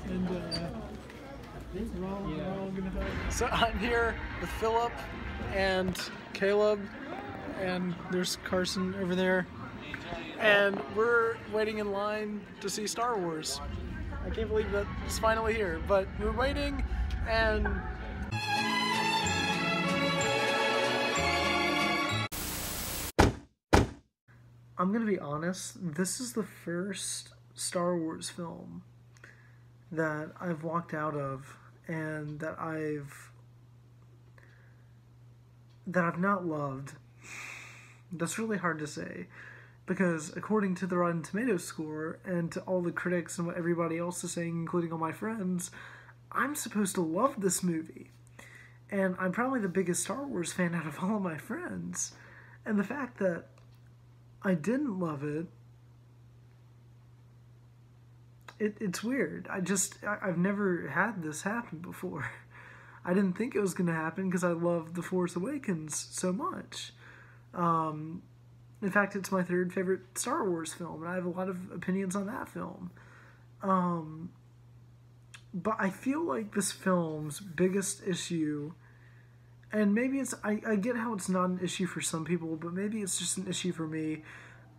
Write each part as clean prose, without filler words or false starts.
And we're all gonna hug. So I'm here with Philip and Caleb, and there's Carson over there, and we're waiting in line to see Star Wars. I can't believe that it's finally here, but we're waiting, and I'm gonna be honest, this is the first Star Wars film that I've walked out of and that I've not loved. That's really hard to say, because according to the Rotten Tomatoes score and to all the critics and what everybody else is saying, including all my friends, I'm supposed to love this movie. And I'm probably the biggest Star Wars fan out of all of my friends. And the fact that I didn't love it, it's weird. I've never had this happen before. I didn't think it was going to happen because I love The Force Awakens so much. In fact, it's my third favorite Star Wars film, and I have a lot of opinions on that film. But I feel like this film's biggest issue, and maybe it's, I get how it's not an issue for some people, but maybe it's just an issue for me.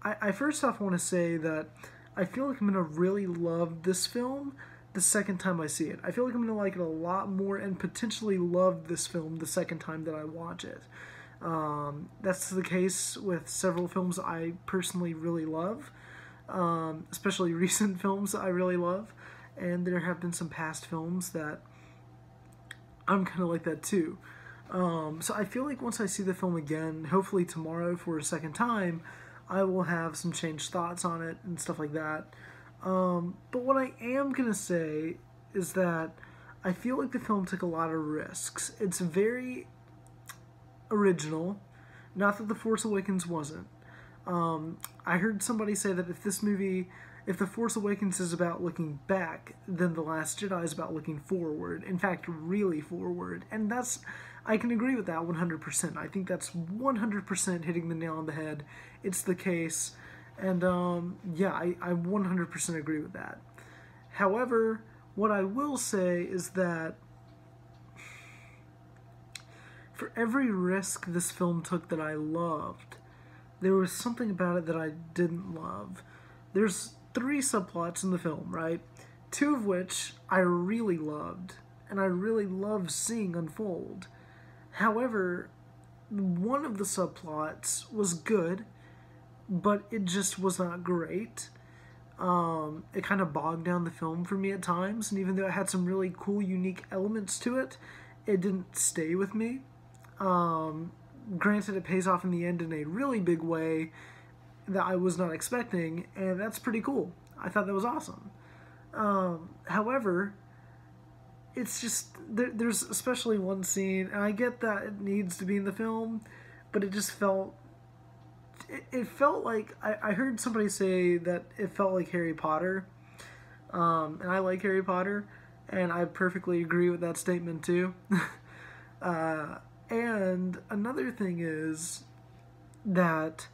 I first off want to say that I feel like I'm going to really love this film the second time I see it. I feel like I'm going to like it a lot more and potentially love this film the second time that I watch it. That's the case with several films I personally really love, especially recent films that I really love, and there have been some past films that I'm kind of like that too. So I feel like once I see the film again, hopefully tomorrow for a second time, I will have some changed thoughts on it and stuff like that. But what I am going to say is that I feel like the film took a lot of risks. It's very original. Not that The Force Awakens wasn't. I heard somebody say that if The Force Awakens is about looking back, then The Last Jedi is about looking forward. In fact, really forward. And I can agree with that 100%. I think that's 100% hitting the nail on the head. It's the case. And, yeah, I 100% agree with that. However, what I will say is that for every risk this film took that I loved, there was something about it that I didn't love. There's 3 subplots in the film, right? 2 of which I really loved, and I really loved seeing unfold. However, one of the subplots was good, but it just was not great. It kind of bogged down the film for me at times, and even though it had some really cool, unique elements to it, it didn't stay with me. Granted, it pays off in the end in a really big way that I was not expecting, and that's pretty cool. I thought that was awesome. However, it's just, there's especially one scene, and I get that it needs to be in the film, but it just felt, it felt like, I heard somebody say that it felt like Harry Potter, and I like Harry Potter, and I perfectly agree with that statement too. And another thing is that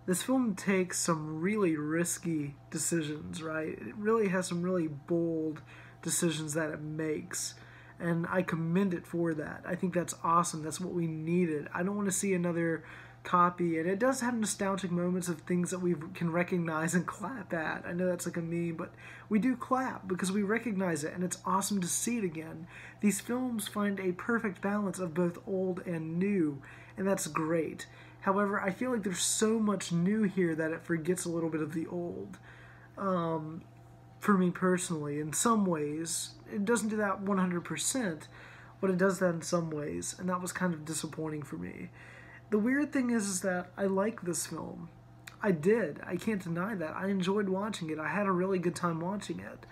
this film takes some really risky decisions, right? It really has some really bold decisions that it makes, and I commend it for that. I think that's awesome. That's what we needed. I don't want to see another copy, and it does have nostalgic moments of things that we can recognize and clap at. I know that's like a meme, but we do clap because we recognize it, and it's awesome to see it again. These films find a perfect balance of both old and new, and that's great. However, I feel like there's so much new here that it forgets a little bit of the old. For me personally, in some ways, it doesn't do that 100%, but it does that in some ways, and that was kind of disappointing for me. The weird thing is that I like this film. I did. I can't deny that. I enjoyed watching it. I had a really good time watching it.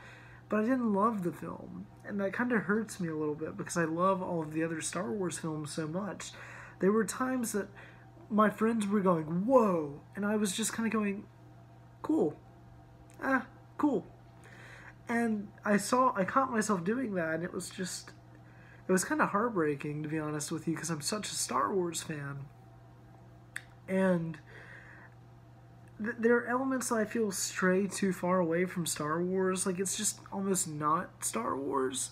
But I didn't love the film. And that kind of hurts me a little bit because I love all of the other Star Wars films so much. There were times that my friends were going, whoa! And I was just kind of going, cool. Cool. And I caught myself doing that, and it was kind of heartbreaking, to be honest with you, because I'm such a Star Wars fan. And there are elements that I feel stray too far away from Star Wars. Like, it's just almost not Star Wars.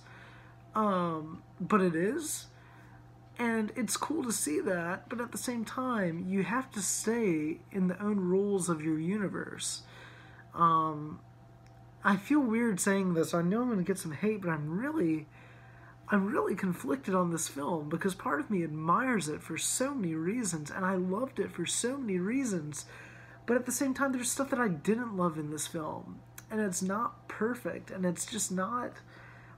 But it is. And it's cool to see that, but at the same time, you have to stay in the own rules of your universe. I feel weird saying this. I know I'm going to get some hate, but I'm really conflicted on this film, because part of me admires it for so many reasons, and I loved it for so many reasons. But at the same time, there's stuff that I didn't love in this film, and it's not perfect, and it's just not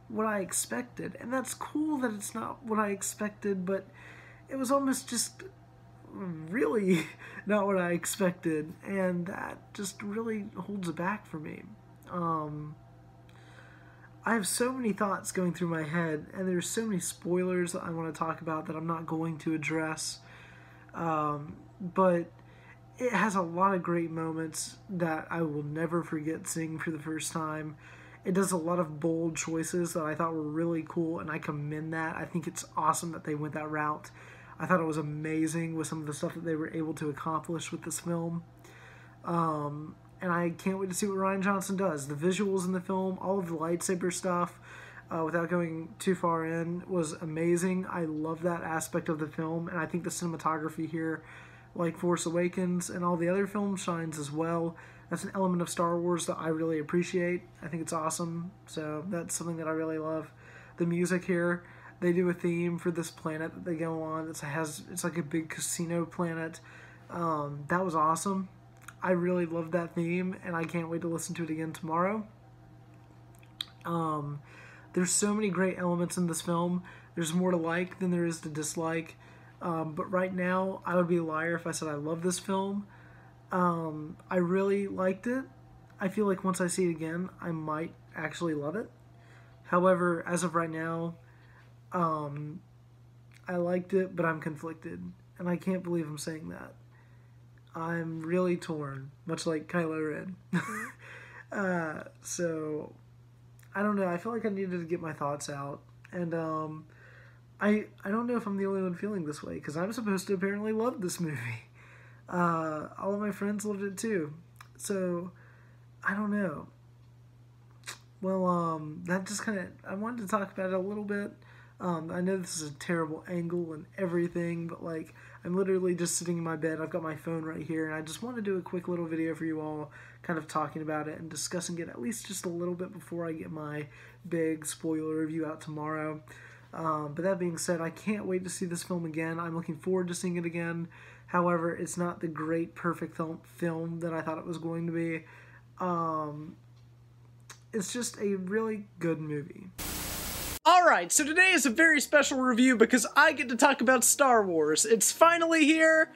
what I expected. And that's cool that it's not what I expected, but it was almost just really not what I expected, and that just really holds it back for me. I have so many thoughts going through my head, and there's so many spoilers that I want to talk about that I'm not going to address. But it has a lot of great moments that I will never forget seeing for the first time. It does a lot of bold choices that I thought were really cool, and I commend that. I think it's awesome that they went that route. I thought it was amazing with some of the stuff that they were able to accomplish with this film. And I can't wait to see what Rian Johnson does. The visuals in the film, all of the lightsaber stuff, without going too far in, was amazing. I love that aspect of the film, and I think the cinematography here, like Force Awakens and all the other films, shines as well. That's an element of Star Wars that I really appreciate. I think it's awesome, so that's something that I really love. The music here, they do a theme for this planet that they go on. It's like a big casino planet. That was awesome. I really loved that theme, and I can't wait to listen to it again tomorrow. There's so many great elements in this film. There's more to like than there is to dislike. But right now, I would be a liar if I said I love this film. I really liked it. I feel like once I see it again, I might actually love it. However, as of right now, I liked it, but I'm conflicted. And I can't believe I'm saying that. I'm really torn, much like Kylo Ren. So, I don't know. I feel like I needed to get my thoughts out. And I don't know if I'm the only one feeling this way, because I'm supposed to apparently love this movie. All of my friends loved it too. So, I don't know. Well, that just kind of... I wanted to talk about it a little bit. I know this is a terrible angle and everything, but like, I'm literally just sitting in my bed. I've got my phone right here, and I just want to do a quick little video for you all, kind of talking about it and discussing it at least just a little bit before I get my big spoiler review out tomorrow. But that being said, I can't wait to see this film again. I'm looking forward to seeing it again. However, it's not the great, perfect film that I thought it was going to be. It's just a really good movie. Alright, so today is a very special review because I get to talk about Star Wars. It's finally here.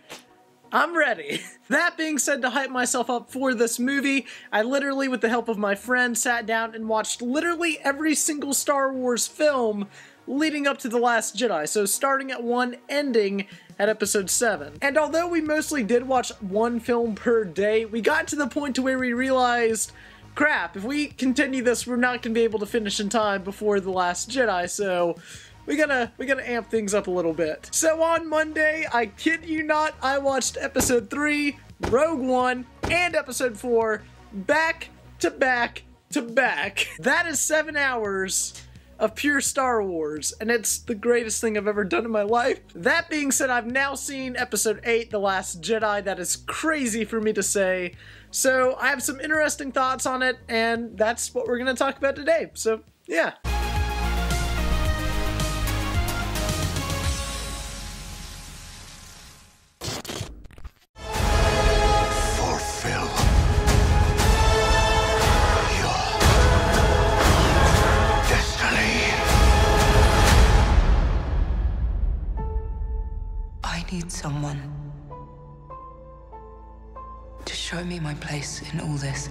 I'm ready. That being said, to hype myself up for this movie, I literally, with the help of my friend, sat down and watched literally every single Star Wars film leading up to The Last Jedi, so starting at 1, ending at Episode 7. And although we mostly did watch one film per day, we got to the point to where we realized, crap, if we continue this, we're not going to be able to finish in time before The Last Jedi, so we gotta amp things up a little bit. So on Monday, I kid you not, I watched Episode 3, Rogue One, and Episode 4, back to back to back. That is 7 hours of pure Star Wars, and it's the greatest thing I've ever done in my life. That being said, I've now seen Episode 8, The Last Jedi. That is crazy for me to say. So I have some interesting thoughts on it, and that's what we're going to talk about today. So, yeah. Fulfill your destiny. I need someone to show me my place in all this.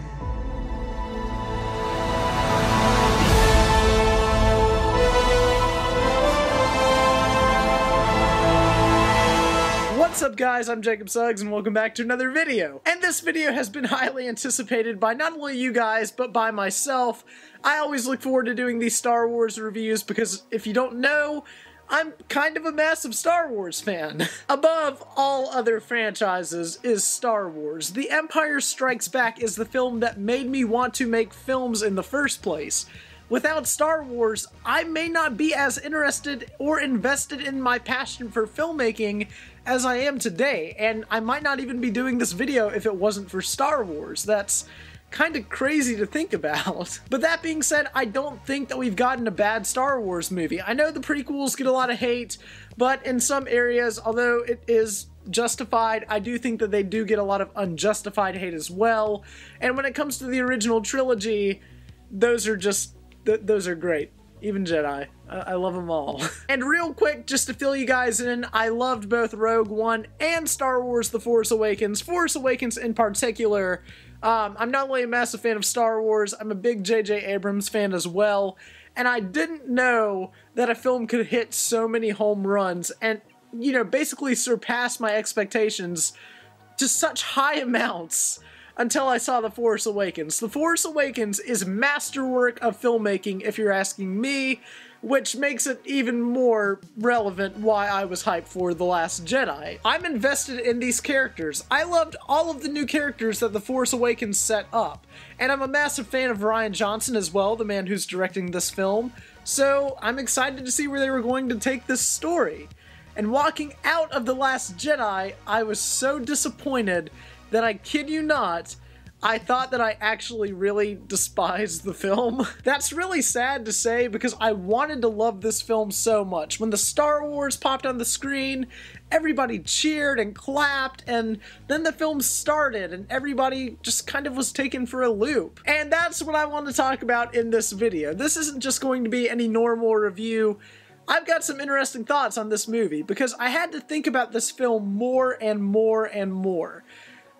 What's up guys, I'm Jacob Suggs and welcome back to another video. And this video has been highly anticipated by not only you guys, but by myself. I always look forward to doing these Star Wars reviews because if you don't know, I'm kind of a massive Star Wars fan. Above all other franchises is Star Wars. The Empire Strikes Back is the film that made me want to make films in the first place. Without Star Wars, I may not be as interested or invested in my passion for filmmaking as I am today, and I might not even be doing this video if it wasn't for Star Wars. That's kind of crazy to think about. But that being said, I don't think that we've gotten a bad Star Wars movie. I know the prequels get a lot of hate, but in some areas, although it is justified, I do think that they do get a lot of unjustified hate as well. And when it comes to the original trilogy, those are great. Even Jedi. I love them all. And real quick, just to fill you guys in, I loved both Rogue One and Star Wars The Force Awakens. Force Awakens in particular. I'm not only a massive fan of Star Wars, I'm a big J.J. Abrams fan as well. And I didn't know that a film could hit so many home runs and, you know, basically surpass my expectations to such high amounts until I saw The Force Awakens. The Force Awakens is masterwork of filmmaking, if you're asking me, which makes it even more relevant why I was hyped for The Last Jedi. I'm invested in these characters. I loved all of the new characters that The Force Awakens set up, and I'm a massive fan of Rian Johnson as well, the man who's directing this film, so I'm excited to see where they were going to take this story. And walking out of The Last Jedi, I was so disappointed that I kid you not, I thought that I actually really despised the film. That's really sad to say because I wanted to love this film so much. When the Star Wars popped on the screen, everybody cheered and clapped, and then the film started and everybody just kind of was taken for a loop. And that's what I want to talk about in this video. This isn't just going to be any normal review. I've got some interesting thoughts on this movie because I had to think about this film more and more and more.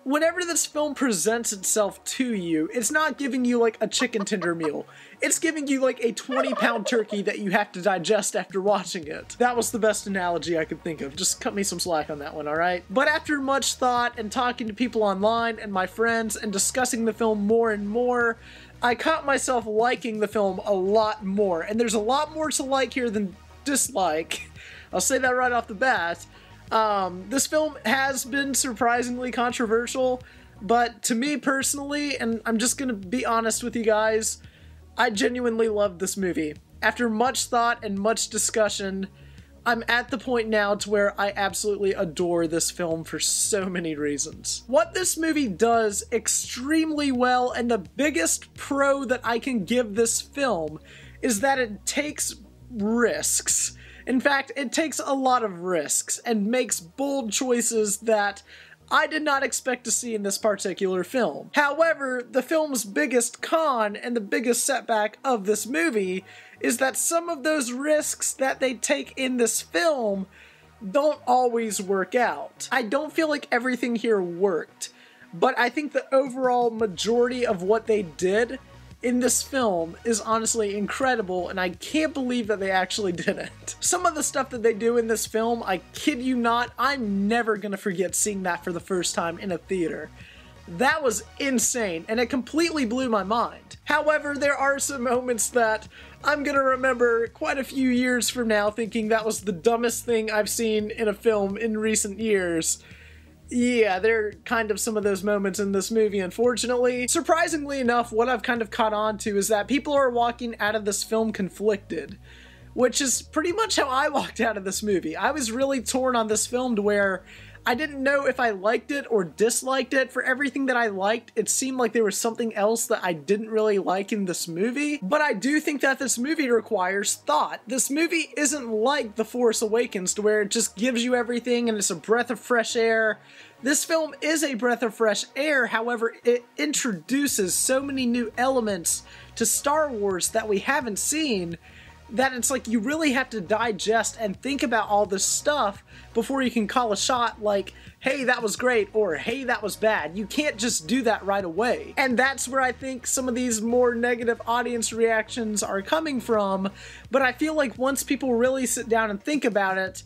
Whenever this film presents itself to you, it's not giving you like a chicken tender meal. It's giving you like a 20-pound turkey that you have to digest after watching it. That was the best analogy I could think of. Just cut me some slack on that one, alright? But after much thought and talking to people online and my friends and discussing the film more and more, I caught myself liking the film a lot more. And there's a lot more to like here than dislike. I'll say that right off the bat. This film has been surprisingly controversial, but to me personally, and I'm just gonna be honest with you guys, I genuinely loved this movie. After much thought and much discussion, I'm at the point now to where I absolutely adore this film for so many reasons. What this movie does extremely well, and the biggest pro that I can give this film, is that it takes risks. In fact, it takes a lot of risks and makes bold choices that I did not expect to see in this particular film. However, the film's biggest con and the biggest setback of this movie is that some of those risks that they take in this film don't always work out. I don't feel like everything here worked, but I think the overall majority of what they did in this film is honestly incredible, and I can't believe that they actually did it. Some of the stuff that they do in this film, I kid you not, I'm never gonna forget seeing that for the first time in a theater. That was insane, and it completely blew my mind. However, there are some moments that I'm gonna remember quite a few years from now thinking that was the dumbest thing I've seen in a film in recent years. Yeah, there are kind of some of those moments in this movie, unfortunately. Surprisingly enough, what I've kind of caught on to is that people are walking out of this film conflicted, which is pretty much how I walked out of this movie. I was really torn on this film to where I didn't know if I liked it or disliked it. For everything that I liked, it seemed like there was something else that I didn't really like in this movie. But I do think that this movie requires thought. This movie isn't like The Force Awakens to where it just gives you everything and it's a breath of fresh air. This film is a breath of fresh air, however, it introduces so many new elements to Star Wars that we haven't seen that it's like you really have to digest and think about all this stuff before you can call a shot like, hey, that was great, or hey, that was bad. You can't just do that right away. And that's where I think some of these more negative audience reactions are coming from, but I feel like once people really sit down and think about it,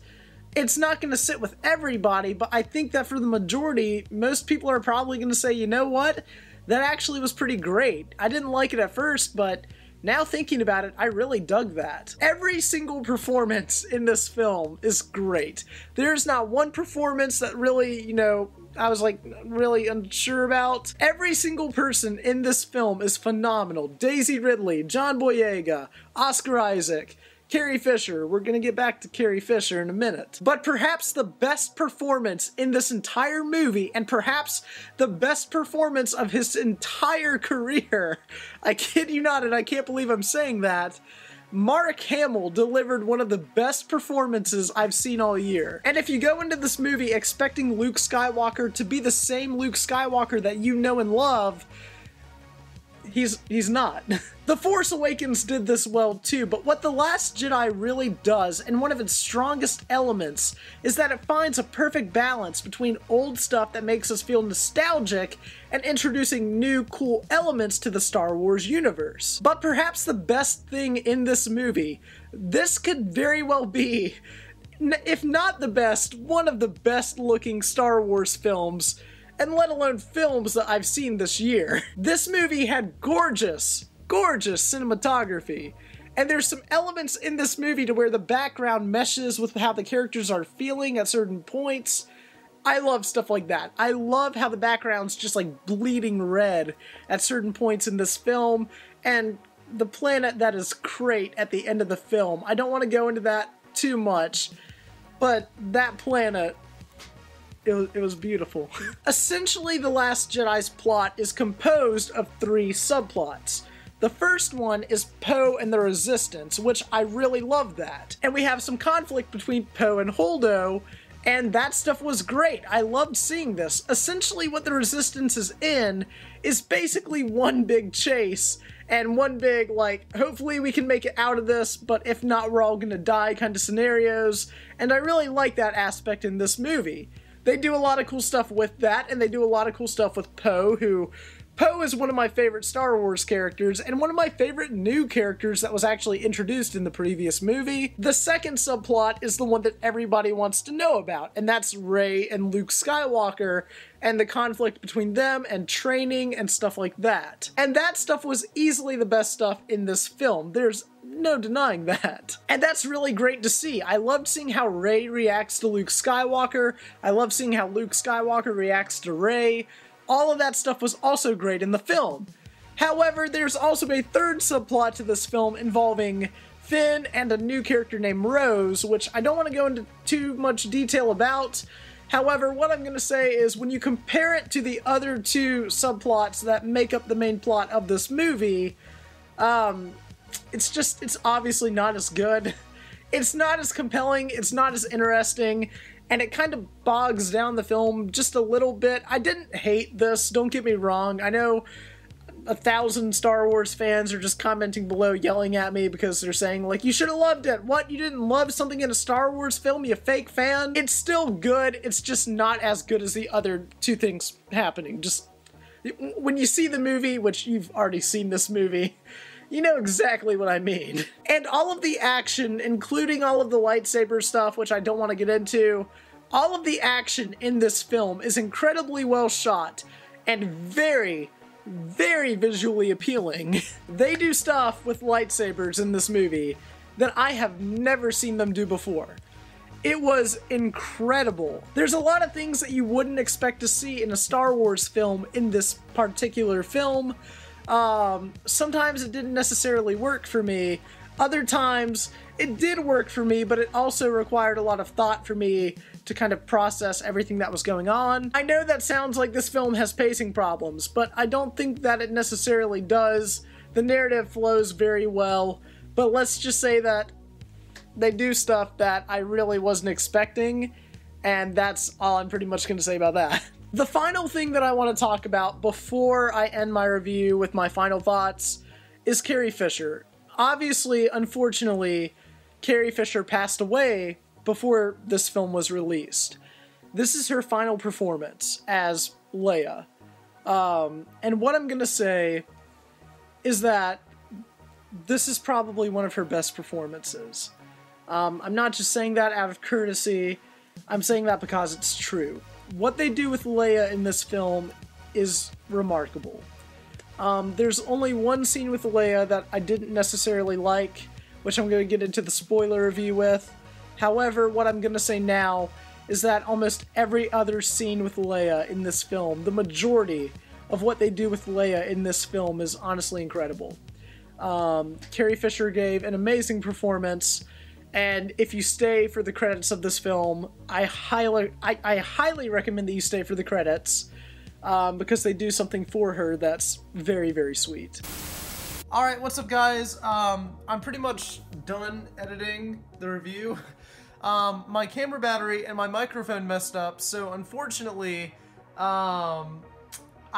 it's not going to sit with everybody, but I think that for the majority, most people are probably going to say, you know what? That actually was pretty great. I didn't like it at first, but Now thinking about it, I really dug that. Every single performance in this film is great. There's not one performance that really, you know, I was like really unsure about. Every single person in this film is phenomenal. Daisy Ridley, John Boyega, Oscar Isaac, Carrie Fisher. We're gonna get back to Carrie Fisher in a minute. But perhaps the best performance in this entire movie, and perhaps the best performance of his entire career, I kid you not, and I can't believe I'm saying that, Mark Hamill delivered one of the best performances I've seen all year. And if you go into this movie expecting Luke Skywalker to be the same Luke Skywalker that you know and love, he's not. The Force Awakens did this well too, but what The Last Jedi really does, and one of its strongest elements, is that it finds a perfect balance between old stuff that makes us feel nostalgic and introducing new cool elements to the Star Wars universe. But perhaps the best thing in this movie, this could very well be, if not the best, one of the best looking Star Wars films, and let alone films that I've seen this year. This movie had gorgeous cinematography, and there's some elements in this movie to where the background meshes with how the characters are feeling at certain points. I love stuff like that. I love how the background's just like bleeding red at certain points in this film, and the planet that is Crate at the end of the film. I don't want to go into that too much, but that planet, it was beautiful. Essentially, The Last Jedi's plot is composed of 3 subplots. The first one is Poe and the Resistance, which I really love that. And we have some conflict between Poe and Holdo, and that stuff was great. I loved seeing this. Essentially, what the Resistance is in is basically one big chase, and one big, like, hopefully we can make it out of this, but if not, we're all gonna die kind of scenarios, and I really like that aspect in this movie. They do a lot of cool stuff with that, and they do a lot of cool stuff with Poe, who... Poe is one of my favorite Star Wars characters, and one of my favorite new characters that was actually introduced in the previous movie. The second subplot is the one that everybody wants to know about, and that's Rey and Luke Skywalker, and the conflict between them, and training, and stuff like that. And that stuff was easily the best stuff in this film. There's no denying that. And that's really great to see. I loved seeing how Rey reacts to Luke Skywalker. I love seeing how Luke Skywalker reacts to Rey. All of that stuff was also great in the film. However, there's also a third subplot to this film involving Finn and a new character named Rose, which I don't want to go into too much detail about. However, what I'm going to say is when you compare it to the other 2 subplots that make up the main plot of this movie, it's obviously not as good. It's not as compelling, it's not as interesting, and it kind of bogs down the film just a little bit. I didn't hate this, don't get me wrong. I know 1,000 Star Wars fans are just commenting below, yelling at me because they're saying, like, you should have loved it. What? You didn't love something in a Star Wars film, you fake fan? It's still good, it's just not as good as the other 2 things happening. Just, when you see the movie, which you've already seen this movie, you know exactly what I mean. And all of the action, including all of the lightsaber stuff, which I don't want to get into, all of the action in this film is incredibly well shot and very, very visually appealing. They do stuff with lightsabers in this movie that I have never seen them do before. It was incredible. There's a lot of things that you wouldn't expect to see in a Star Wars film in this particular film. Sometimes it didn't necessarily work for me. Other times it did work for me, but it also required a lot of thought for me to kind of process everything that was going on. I know that sounds like this film has pacing problems, but I don't think that it necessarily does. The narrative flows very well, but let's just say that they do stuff that I really wasn't expecting, and that's all I'm pretty much going to say about that. The final thing that I want to talk about before I end my review with my final thoughts is Carrie Fisher. Obviously, unfortunately, Carrie Fisher passed away before this film was released. This is her final performance as Leia. And what I'm going to say is that this is probably one of her best performances. I'm not just saying that out of courtesy, I'm saying that because it's true. What they do with Leia in this film is remarkable. There's only one scene with Leia that I didn't necessarily like, which I'm going to get into the spoiler review with. However, what I'm going to say now is that almost every other scene with Leia in this film, the majority of what they do with Leia in this film, is honestly incredible. Carrie Fisher gave an amazing performance, and if you stay for the credits of this film, I highly recommend that you stay for the credits, because they do something for her that's very, very sweet. Alright, what's up guys? I'm pretty much done editing the review. My camera battery and my microphone messed up, so unfortunately, I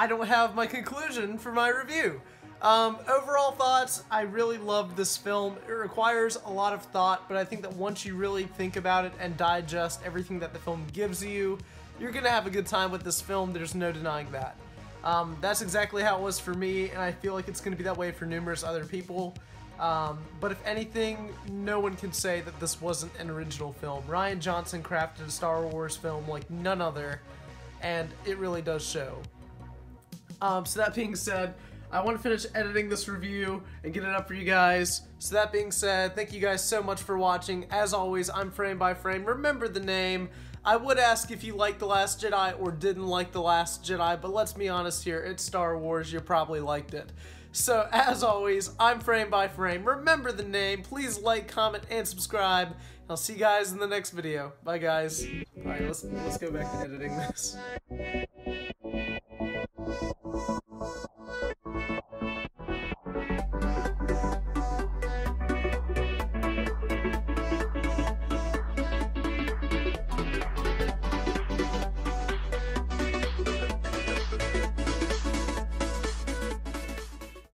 don't have my conclusion for my review. Overall thoughts, I really loved this film. It requires a lot of thought, but I think that once you really think about it and digest everything that the film gives you, you're gonna have a good time with this film. There's no denying that. That's exactly how it was for me, and I feel like it's gonna be that way for numerous other people. But if anything, no one can say that this wasn't an original film. Rian Johnson crafted a Star Wars film like none other, and it really does show. So that being said, I want to finish editing this review and get it up for you guys. So that being said, thank you guys so much for watching. As always, I'm Frame by Frame. Remember the name. I would ask if you liked The Last Jedi or didn't like The Last Jedi, but let's be honest here, it's Star Wars, you probably liked it. So, as always, I'm Frame by Frame. Remember the name, please like, comment, and subscribe. I'll see you guys in the next video. Bye, guys. Alright, let's go back to editing this.